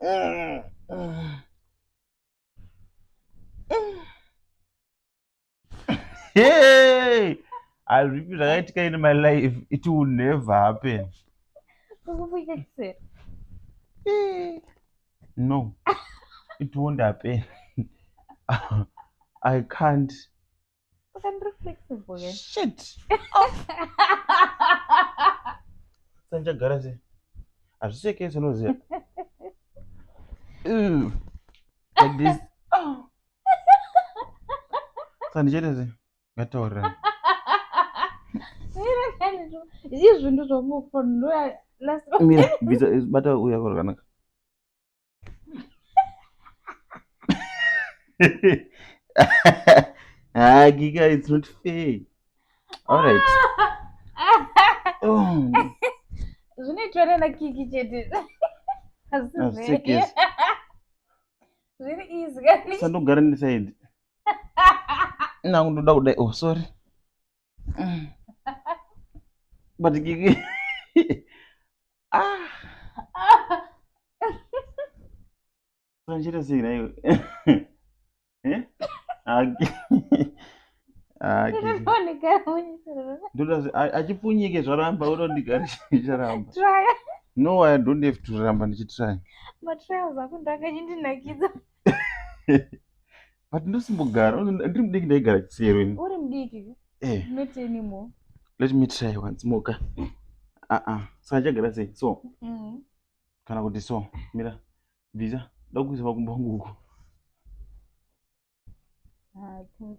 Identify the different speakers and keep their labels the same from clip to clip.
Speaker 1: Hey, I'll repeat right in my life. It will never happen.
Speaker 2: Kupfunya chisero.
Speaker 1: No, it won't happen. I can't.
Speaker 2: Ukandiri flexible ke?
Speaker 1: Shit. Sanja garazi. Azviseke sinoziya. Like this. Sandichete sei? Ngataurira.
Speaker 2: Izvi ndozvamufondoya last
Speaker 1: Mira, bata uya kwakanaka. Ah, Giga, it's not fair. All right.
Speaker 2: zvinoitwa nenakiki chete
Speaker 1: Azviseke.
Speaker 2: zviri easy kani
Speaker 1: Sandogara ndisaidi. Nangu ndoda kudai. Oh, sorry. But Gigi. Ah. Sandichete sei naiwe. Eh? Achipfunyike zvaramba unondigara chicharamba. No, I don't have to ramba ndichitry.
Speaker 2: matrials ako ndakachindinakidza
Speaker 1: But ndosimbogara ndiri mudiki ndaigara chisero ini.
Speaker 2: uri mudiki not anymore.
Speaker 1: Let me try once more. Saka chagara sei? So. Kana kuti so. Mira. Visa. Ndakuisa pakumba kwangu uko.
Speaker 2: I think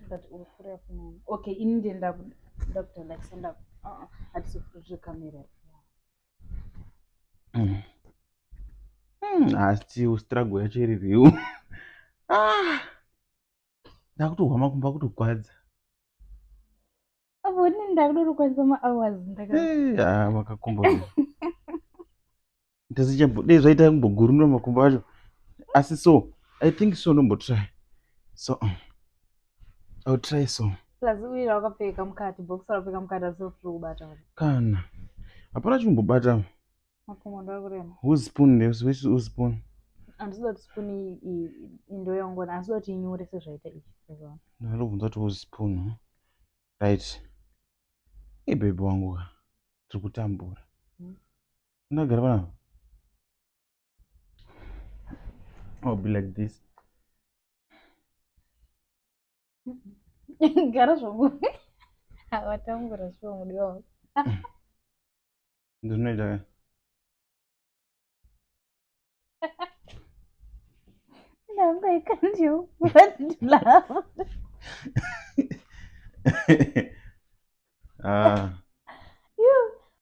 Speaker 2: but ukure funana. Okay, ini ndenda Dr. Alexander. Hatisi kamera.
Speaker 1: Asi struggle yacho iri riu. Ndakutohwa makumbo akutorwadza.
Speaker 2: Avo ini ndakudori kwanisa ma-hours ndaka.
Speaker 1: Makakumbo. Ndazichambo zvaita kumbogurunura makumbo acho. Asi so, I think so nombotry. So, I'll try so.
Speaker 2: Plus uira wakapfeka mukati, box wakapfeka mukati asi uri kubata.
Speaker 1: Kana. Hapana chikumbobata.
Speaker 2: Makumbo ndakurema.
Speaker 1: Whose spoon is whose spoon?
Speaker 2: Handisida kuti spoon indo yangu handisida kuti inyore sezvaita izvi.
Speaker 1: Ndinobvunza kuti whose spoon. Right. Hey baby wangu. Tiri kutambura. Ndagara pana. I'll be like this.
Speaker 2: Gara zvangu. Watambura shuwa mudiwa wangu.
Speaker 1: Ndinoita.
Speaker 2: I can't you. But laugh.